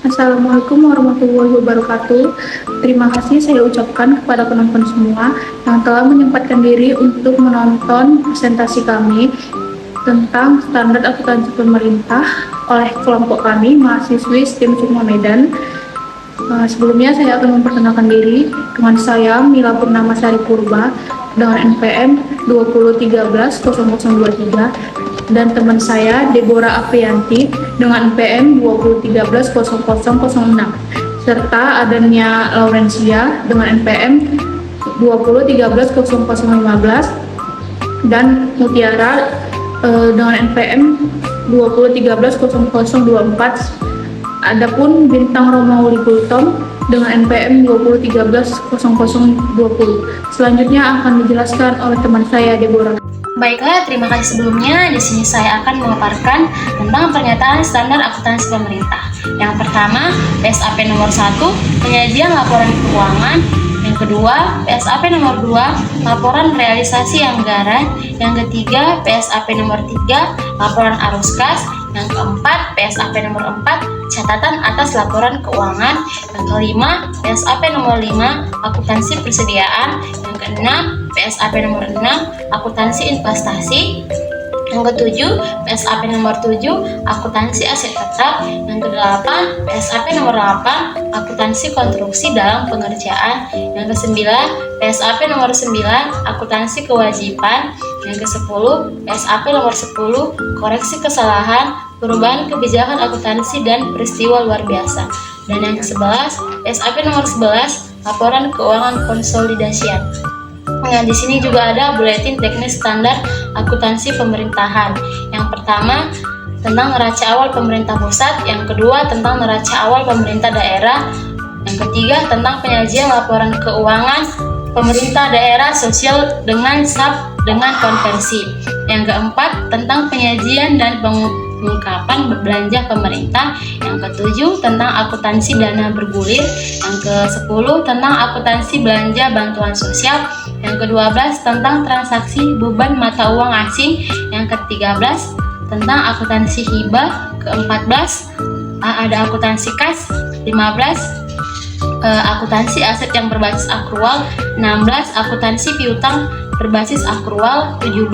Assalamualaikum warahmatullahi wabarakatuh. Terima kasih saya ucapkan kepada penonton semua yang telah menyempatkan diri untuk menonton presentasi kami tentang standar akuntansi pemerintah oleh kelompok kami, mahasiswi STIM Sukma Medan. Sebelumnya saya akan memperkenalkan diri. Teman saya Mila Purnamasari Purba dengan NPM 2013-0023 dan teman saya Deborah Aprianti dengan NPM 2013-0006 serta adanya Laurencia dengan NPM 2013-0015 dan Mutiara dengan NPM 2013-0024. Adapun Bintang Romauli Gultom dengan NPM 2013-0020. Selanjutnya akan dijelaskan oleh teman saya Deborah. Baiklah, terima kasih sebelumnya. Di sini saya akan memaparkan tentang pernyataan standar akuntansi pemerintah. Yang pertama, PSAP nomor 1, penyajian laporan keuangan. Yang kedua, PSAP nomor 2, laporan realisasi anggaran. Yang ketiga, PSAP nomor 3, laporan arus kas. Yang keempat, PSAP nomor 4, catatan atas laporan keuangan. Yang kelima, PSAP nomor 5, akuntansi persediaan. Yang keenam, PSAP nomor 6, akuntansi investasi. Yang ketujuh, PSAP nomor 7, akuntansi aset tetap. Yang kedelapan, PSAP nomor 8, akuntansi konstruksi dalam pengerjaan. Yang kesembilan, PSAP nomor 9, akuntansi kewajiban. Yang kesepuluh, PSAP nomor 10, koreksi kesalahan, perubahan kebijakan akuntansi dan peristiwa luar biasa. Dan yang ke-11, PSAP nomor 11, laporan keuangan konsolidasian. Nah, di sini juga ada buletin teknis standar akuntansi pemerintahan. Yang pertama tentang neraca awal pemerintah pusat, yang kedua tentang neraca awal pemerintah daerah, yang ketiga tentang penyajian laporan keuangan pemerintah daerah sosial dengan SAP dengan konversi, yang keempat tentang penyajian dan pengungkapan belanja pemerintah, yang ketujuh tentang akuntansi dana bergulir, yang ke-10 tentang akuntansi belanja bantuan sosial, yang ke-12 tentang transaksi beban mata uang asing, yang ke-13 tentang akuntansi hibah, ke-14 ada akuntansi kas, 15 akuntansi aset yang berbasis akrual, 16 akuntansi piutang berbasis akrual, 17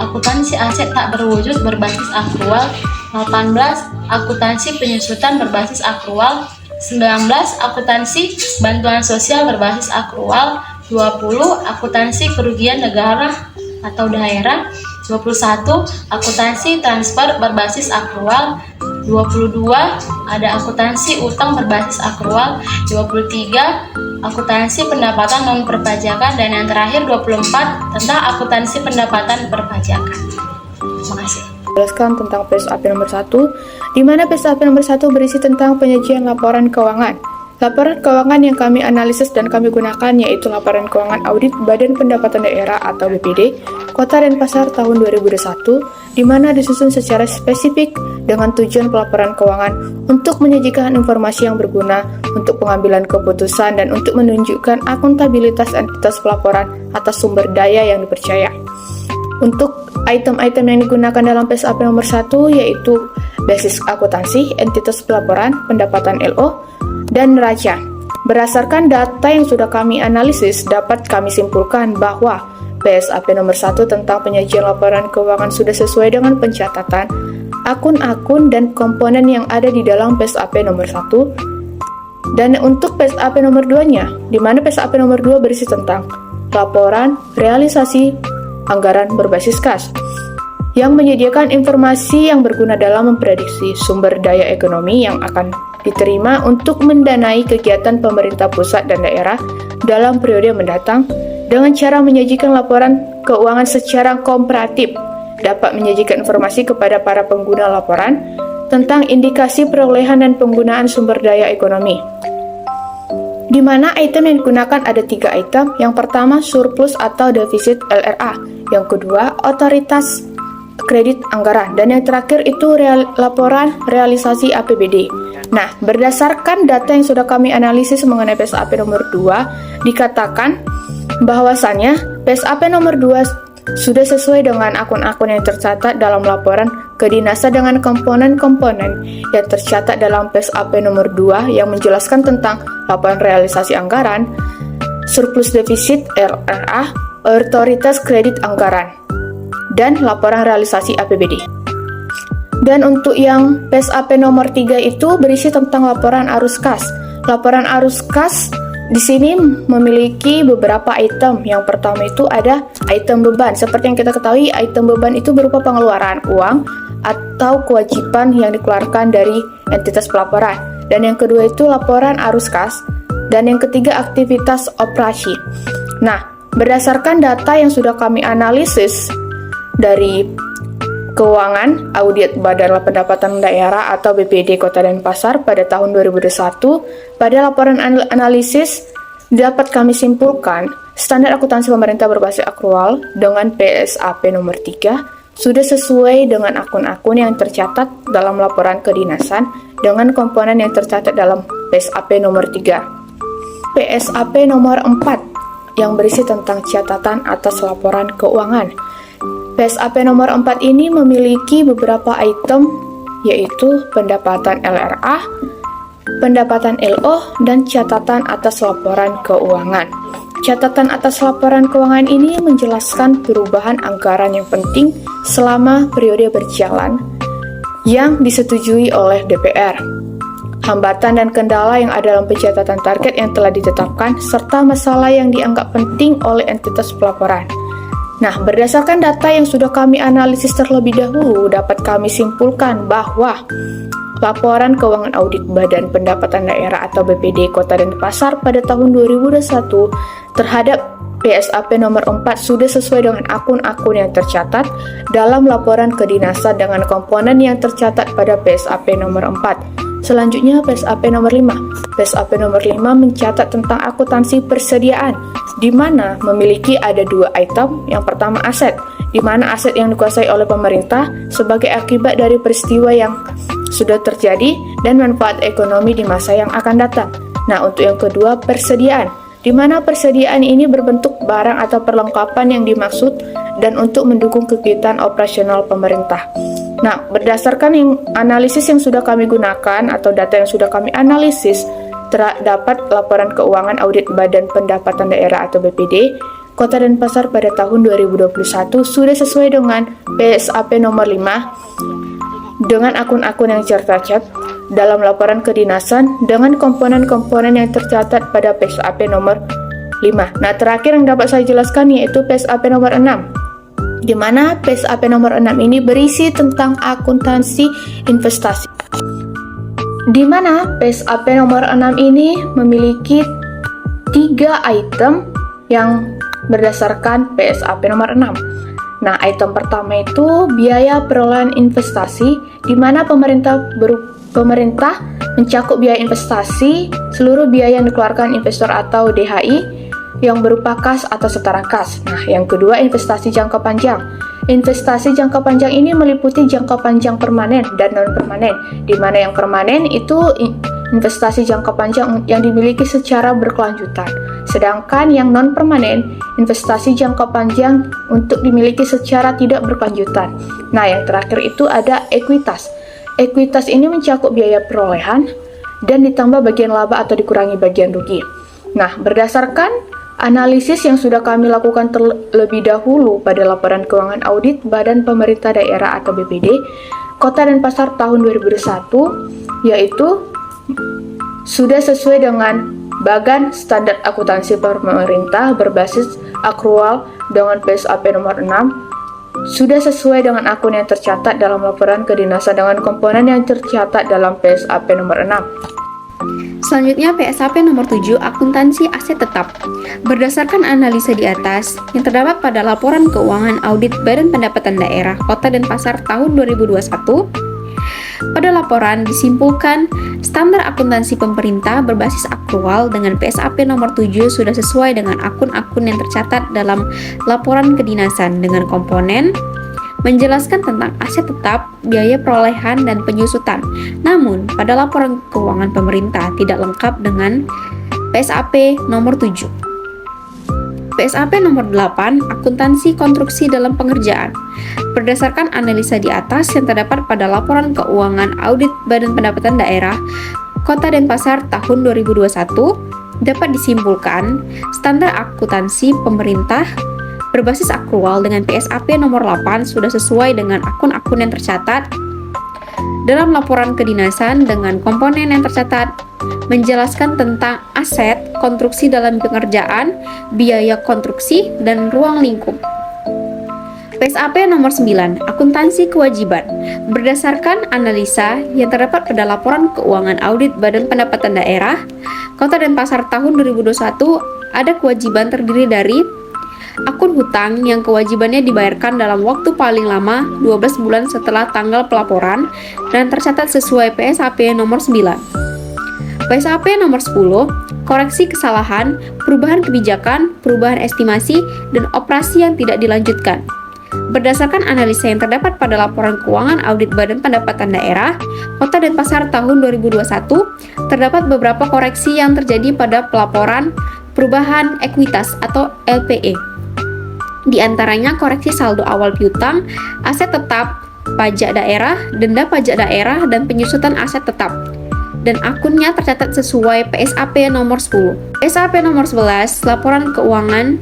akuntansi aset tak berwujud berbasis akrual, 18 akuntansi penyusutan berbasis akrual, 19 akuntansi bantuan sosial berbasis akrual, 20 akuntansi kerugian negara atau daerah, 21 akuntansi transfer berbasis akrual, 22 ada akuntansi utang berbasis akrual, 23 akuntansi pendapatan non perpajakan, dan yang terakhir 24 tentang akuntansi pendapatan perpajakan. Terima kasih. Jelaskan tentang PSAP nomor 1, di mana PSAP nomor 1 berisi tentang penyajian laporan keuangan. Laporan keuangan yang kami analisis dan kami gunakan yaitu laporan keuangan audit Badan Pendapatan Daerah atau BPD, Kota Denpasar tahun 2021, di mana disusun secara spesifik dengan tujuan pelaporan keuangan untuk menyajikan informasi yang berguna untuk pengambilan keputusan dan untuk menunjukkan akuntabilitas entitas pelaporan atas sumber daya yang dipercaya. Untuk item-item yang digunakan dalam PSAP nomor 1 yaitu basis akuntansi, entitas pelaporan, pendapatan LO, dan neraca. Berdasarkan data yang sudah kami analisis, dapat kami simpulkan bahwa PSAP nomor 1 tentang penyajian laporan keuangan sudah sesuai dengan pencatatan akun-akun dan komponen yang ada di dalam PSAP nomor 1. Dan untuk PSAP nomor 2-nya, di mana PSAP nomor 2 berisi tentang laporan realisasi anggaran berbasis kas, yang menyediakan informasi yang berguna dalam memprediksi sumber daya ekonomi yang akan diterima untuk mendanai kegiatan pemerintah pusat dan daerah dalam periode mendatang dengan cara menyajikan laporan keuangan secara komparatif, dapat menyajikan informasi kepada para pengguna laporan tentang indikasi perolehan dan penggunaan sumber daya ekonomi. Di mana item yang digunakan ada 3 item. Yang pertama surplus atau defisit LRA, yang kedua otoritas kredit anggaran, dan yang terakhir itu laporan realisasi APBD. Nah, berdasarkan data yang sudah kami analisis mengenai PSAP nomor 2, dikatakan bahwasannya PSAP nomor 2 sudah sesuai dengan akun-akun yang tercatat dalam laporan kedinasan dengan komponen-komponen yang tercatat dalam PSAP nomor 2 yang menjelaskan tentang laporan realisasi anggaran, surplus defisit RRA, otoritas kredit anggaran, dan laporan realisasi APBD. Dan untuk yang PSAP nomor 3 itu berisi tentang laporan arus kas. Laporan arus kas di sini memiliki beberapa item. Yang pertama itu ada item beban. Seperti yang kita ketahui, item beban itu berupa pengeluaran uang atau kewajiban yang dikeluarkan dari entitas pelaporan. Dan yang kedua itu laporan arus kas. Dan yang ketiga aktivitas operasi. Nah, berdasarkan data yang sudah kami analisis dari keuangan audit Badan Pendapatan Daerah atau BPD Kota Denpasar pada tahun 2021, pada laporan analisis dapat kami simpulkan standar akuntansi pemerintah berbasis akrual dengan PSAP nomor 3 sudah sesuai dengan akun-akun yang tercatat dalam laporan kedinasan dengan komponen yang tercatat dalam PSAP nomor 3. PSAP nomor 4 yang berisi tentang catatan atas laporan keuangan. PSAP nomor 4 ini memiliki beberapa item, yaitu pendapatan LRA, pendapatan LO, dan catatan atas laporan keuangan. Catatan atas laporan keuangan ini menjelaskan perubahan anggaran yang penting selama periode berjalan yang disetujui oleh DPR, hambatan dan kendala yang ada dalam pencatatan target yang telah ditetapkan, serta masalah yang dianggap penting oleh entitas pelaporan. Nah, berdasarkan data yang sudah kami analisis terlebih dahulu, dapat kami simpulkan bahwa laporan keuangan audit Badan Pendapatan Daerah atau BPD Kota Denpasar pada tahun 2021 terhadap PSAP nomor 4 sudah sesuai dengan akun-akun yang tercatat dalam laporan kedinasan dengan komponen yang tercatat pada PSAP nomor 4. Selanjutnya PSAP nomor 5. PSAP nomor 5 mencatat tentang akuntansi persediaan, di mana memiliki ada dua item. Yang pertama aset, di mana aset yang dikuasai oleh pemerintah sebagai akibat dari peristiwa yang sudah terjadi dan manfaat ekonomi di masa yang akan datang. Nah, untuk yang kedua persediaan, di mana persediaan ini berbentuk barang atau perlengkapan yang dimaksud dan untuk mendukung kegiatan operasional pemerintah. Nah, berdasarkan analisis yang sudah kami gunakan atau data yang sudah kami analisis, terdapat laporan keuangan audit Badan Pendapatan Daerah atau BPD Kota Denpasar pada tahun 2021 sudah sesuai dengan PSAP nomor 5 dengan akun-akun yang tercatat dalam laporan kedinasan dengan komponen-komponen yang tercatat pada PSAP nomor 5. Nah, terakhir yang dapat saya jelaskan yaitu PSAP nomor 6. Di mana PSAP nomor 6 ini berisi tentang akuntansi investasi. Di mana PSAP nomor 6 ini memiliki 3 item yang berdasarkan PSAP nomor 6. Nah, item pertama itu biaya perolehan investasi, di mana pemerintah mencakup biaya investasi, seluruh biaya yang dikeluarkan investor atau DHI yang berupa kas atau setara kas. Nah, yang kedua investasi jangka panjang. Investasi jangka panjang ini meliputi jangka panjang permanen dan non-permanen, di mana yang permanen itu investasi jangka panjang yang dimiliki secara berkelanjutan. Sedangkan yang non-permanen, investasi jangka panjang untuk dimiliki secara tidak berkelanjutan. Nah, yang terakhir itu ada ekuitas. Ekuitas ini mencakup biaya perolehan dan ditambah bagian laba atau dikurangi bagian rugi. Nah, berdasarkan analisis yang sudah kami lakukan terlebih dahulu pada laporan keuangan audit Badan Pemerintah Daerah atau BPD Kota Denpasar tahun 2021, yaitu sudah sesuai dengan Bagan Standar Akuntansi Pemerintah berbasis akrual dengan PSAP nomor 6, sudah sesuai dengan akun yang tercatat dalam laporan kedinasan dengan komponen yang tercatat dalam PSAP nomor 6. Selanjutnya PSAP nomor 7 akuntansi aset tetap. Berdasarkan analisa di atas yang terdapat pada laporan keuangan audit Badan Pendapatan Daerah Kota Denpasar tahun 2021, pada laporan disimpulkan standar akuntansi pemerintah berbasis akrual dengan PSAP nomor 7 sudah sesuai dengan akun-akun yang tercatat dalam laporan kedinasan dengan komponen menjelaskan tentang aset tetap, biaya perolehan, dan penyusutan. Namun, pada laporan keuangan pemerintah tidak lengkap dengan PSAP nomor 7. PSAP nomor 8, akuntansi konstruksi dalam pengerjaan. Berdasarkan analisa di atas yang terdapat pada laporan keuangan audit Badan Pendapatan Daerah Kota Denpasar tahun 2021, dapat disimpulkan standar akuntansi pemerintah berbasis akrual dengan PSAP nomor 8 sudah sesuai dengan akun-akun yang tercatat dalam laporan kedinasan dengan komponen yang tercatat, menjelaskan tentang aset, konstruksi dalam pengerjaan, biaya konstruksi, dan ruang lingkup. PSAP nomor 9, akuntansi kewajiban. Berdasarkan analisa yang terdapat pada laporan keuangan audit Badan Pendapatan Daerah Kota Denpasar tahun 2021, ada kewajiban terdiri dari akun hutang yang kewajibannya dibayarkan dalam waktu paling lama 12 bulan setelah tanggal pelaporan dan tercatat sesuai PSAP nomor 9. PSAP nomor 10, koreksi kesalahan, perubahan kebijakan, perubahan estimasi, dan operasi yang tidak dilanjutkan. Berdasarkan analisa yang terdapat pada laporan keuangan audit Badan Pendapatan Daerah Kota Denpasar tahun 2021, terdapat beberapa koreksi yang terjadi pada pelaporan perubahan ekuitas atau LPE. Di antaranya koreksi saldo awal piutang, aset tetap, pajak daerah, denda pajak daerah, dan penyusutan aset tetap. Dan akunnya tercatat sesuai PSAP nomor 10. PSAP nomor 11, laporan keuangan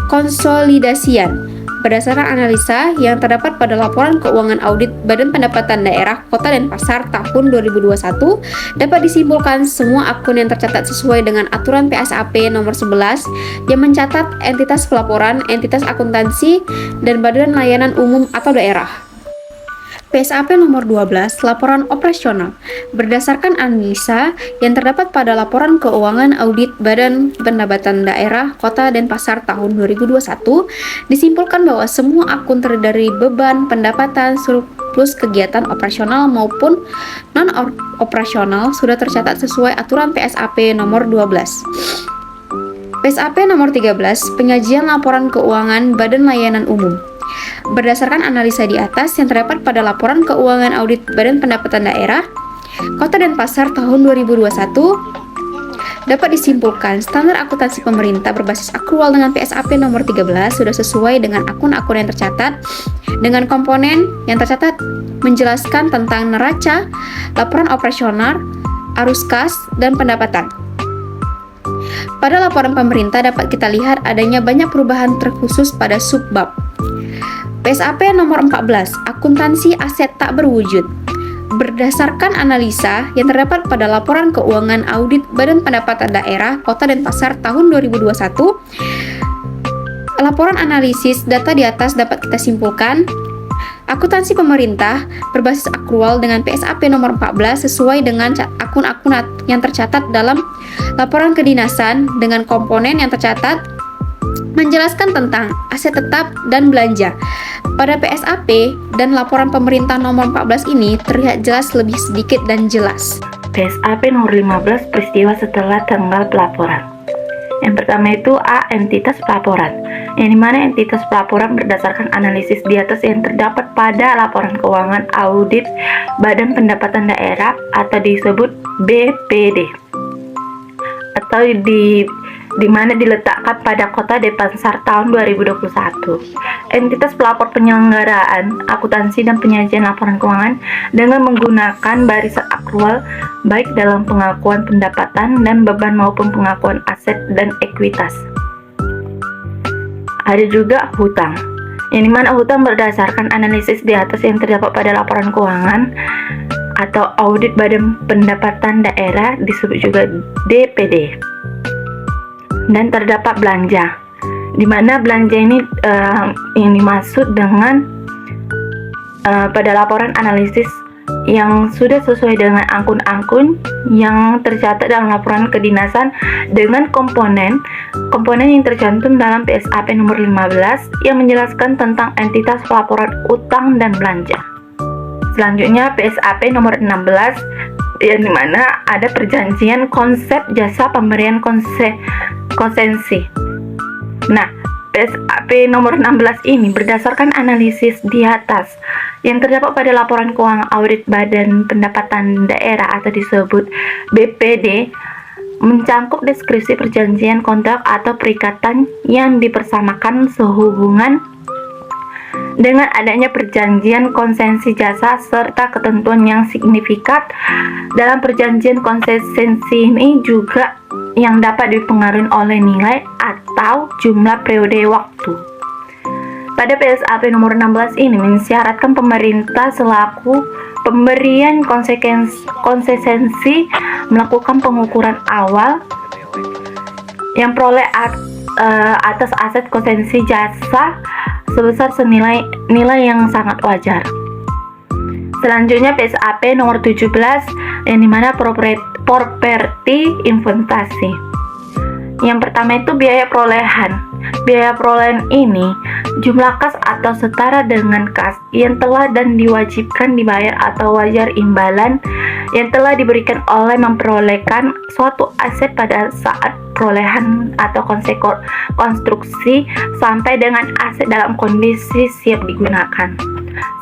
konsolidasian. Berdasarkan analisa yang terdapat pada laporan keuangan audit Badan Pendapatan Daerah Kota Denpasar tahun 2021, dapat disimpulkan semua akun yang tercatat sesuai dengan aturan PSAP nomor 11 yang mencatat entitas pelaporan, entitas akuntansi, dan badan layanan umum atau daerah. PSAP nomor 12, laporan operasional. Berdasarkan analisa yang terdapat pada laporan keuangan audit Badan Pendapatan Daerah Kota Denpasar tahun 2021, disimpulkan bahwa semua akun terdiri dari beban pendapatan surplus kegiatan operasional maupun non-operasional sudah tercatat sesuai aturan PSAP nomor 12. PSAP nomor 13, penyajian laporan keuangan Badan Layanan Umum. Berdasarkan analisa di atas yang terdapat pada laporan keuangan audit Badan Pendapatan Daerah Kota Denpasar tahun 2021, dapat disimpulkan standar akuntansi pemerintah berbasis akrual dengan PSAP nomor 13 sudah sesuai dengan akun-akun yang tercatat dengan komponen yang tercatat menjelaskan tentang neraca, laporan operasional, arus kas, dan pendapatan. Pada laporan pemerintah dapat kita lihat adanya banyak perubahan terkhusus pada subbab. PSAP nomor 14, akuntansi aset tak berwujud. Berdasarkan analisa yang terdapat pada laporan keuangan audit Badan Pendapatan Daerah Kota Denpasar tahun 2021, laporan analisis data di atas dapat kita simpulkan akuntansi pemerintah berbasis akrual dengan PSAP nomor 14 sesuai dengan akun-akun yang tercatat dalam laporan kedinasan dengan komponen yang tercatat menjelaskan tentang aset tetap dan belanja. Pada PSAP dan laporan pemerintah nomor 14 ini terlihat jelas lebih sedikit dan jelas. PSAP nomor 15, peristiwa setelah tanggal pelaporan. Yang pertama itu A, entitas pelaporan. Yang dimana entitas pelaporan berdasarkan analisis di atas yang terdapat pada laporan keuangan audit Badan Pendapatan Daerah atau disebut BPD, atau di mana diletakkan pada Kota Denpasar tahun 2021. Entitas pelapor penyelenggaraan akuntansi dan penyajian laporan keuangan dengan menggunakan barisan akrual baik dalam pengakuan pendapatan dan beban maupun pengakuan aset dan ekuitas. Ada juga hutang, yang dimana hutang berdasarkan analisis di atas yang terdapat pada laporan keuangan atau audit Badan Pendapatan Daerah disebut juga DPD. Dan terdapat belanja, di mana belanja ini yang dimaksud dengan pada laporan analisis yang sudah sesuai dengan akun-akun yang tercatat dalam laporan kedinasan dengan komponen yang tercantum dalam PSAP nomor 15 yang menjelaskan tentang entitas pelaporan utang dan belanja. Selanjutnya PSAP nomor 16, yang dimana ada perjanjian konsep jasa pemberian konsensi. Nah, PSAP nomor 16 ini berdasarkan analisis di atas yang terdapat pada laporan keuangan audit Badan Pendapatan Daerah atau disebut BPD, mencangkup deskripsi perjanjian kontrak atau perikatan yang dipersamakan sehubungan dengan adanya perjanjian konsesi jasa serta ketentuan yang signifikan dalam perjanjian konsesi ini juga yang dapat dipengaruhi oleh nilai atau jumlah periode waktu. Pada PSAP nomor 16 ini mensyaratkan pemerintah selaku pemberian konsesi melakukan pengukuran awal yang peroleh atas aset konsesi jasa sebesar senilai nilai yang sangat wajar. Selanjutnya PSAP nomor 17 yang dimana properti investasi. Yang pertama itu biaya perolehan. Biaya perolehan ini jumlah kas atau setara dengan kas yang telah dan diwajibkan dibayar atau wajar imbalan yang telah diberikan oleh memperolehkan suatu aset pada saat perolehan atau konstruksi sampai dengan aset dalam kondisi siap digunakan.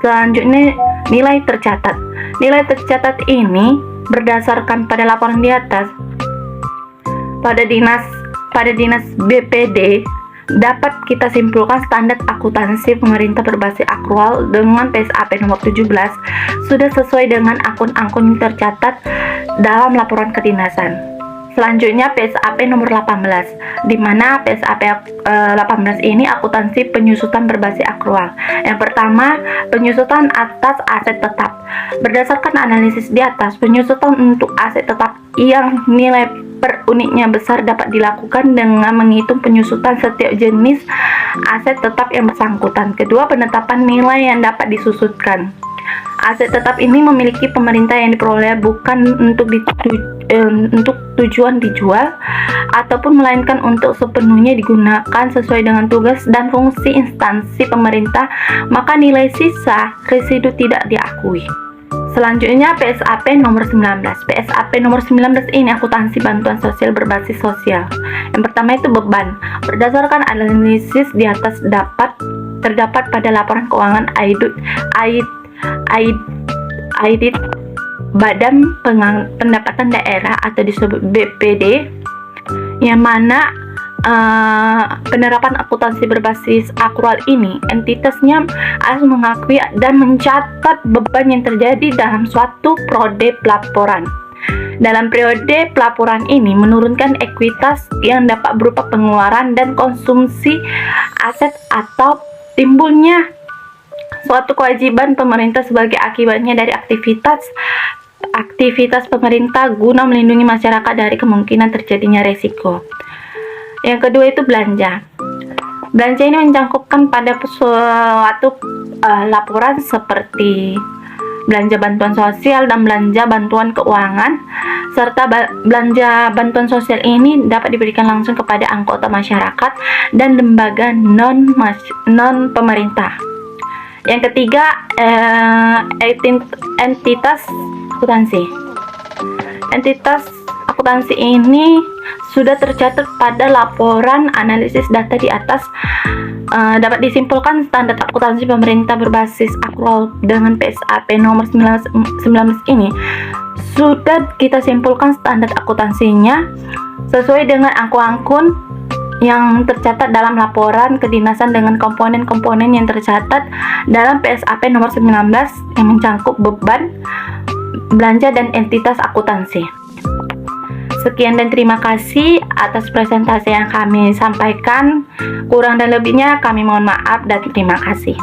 Selanjutnya nilai tercatat. Nilai tercatat ini berdasarkan pada laporan di atas pada dinas BPD dapat kita simpulkan standar akuntansi pemerintah berbasis akrual dengan PSAP nomor 17 sudah sesuai dengan akun-akun yang tercatat dalam laporan kedinasan. Selanjutnya PSAP nomor 18, di mana PSAP 18 ini akuntansi penyusutan berbasis akrual. Yang pertama, penyusutan atas aset tetap. Berdasarkan analisis di atas, penyusutan untuk aset tetap yang nilai per unitnya besar dapat dilakukan dengan menghitung penyusutan setiap jenis aset tetap yang bersangkutan. Kedua, penetapan nilai yang dapat disusutkan. Aset tetap ini memiliki pemerintah yang diperoleh bukan untuk tujuan dijual ataupun melainkan untuk sepenuhnya digunakan sesuai dengan tugas dan fungsi instansi pemerintah, maka nilai sisa residu tidak diakui. Selanjutnya PSAP nomor 19. PSAP nomor 19 ini akuntansi bantuan sosial berbasis sosial. Yang pertama itu beban. Berdasarkan analisis di atas terdapat pada laporan keuangan audit Badan Pendapatan Daerah atau disebut BPD, yang mana penerapan akuntansi berbasis akrual ini entitasnya harus mengakui dan mencatat beban yang terjadi dalam suatu periode pelaporan. Dalam periode pelaporan ini menurunkan ekuitas yang dapat berupa pengeluaran dan konsumsi aset atau timbulnya suatu kewajiban pemerintah sebagai akibatnya dari aktivitas pemerintah guna melindungi masyarakat dari kemungkinan terjadinya resiko. Yang kedua itu belanja. Belanja ini mencangkupkan pada suatu laporan seperti belanja bantuan sosial dan belanja bantuan keuangan, serta belanja bantuan sosial ini dapat diberikan langsung kepada anggota masyarakat dan lembaga non pemerintah. Yang ketiga, entitas akuntansi. Entitas akuntansi ini sudah tercatat pada laporan analisis data di atas. Dapat disimpulkan standar akuntansi pemerintah berbasis akrual dengan PSAP nomor 19 ini sudah kita simpulkan standar akuntansinya sesuai dengan angkun yang tercatat dalam laporan kedinasan dengan komponen-komponen yang tercatat dalam PSAP nomor 19 yang mencangkup beban, belanja, dan entitas akuntansi. Sekian dan terima kasih atas presentasi yang kami sampaikan. Kurang dan lebihnya kami mohon maaf dan terima kasih.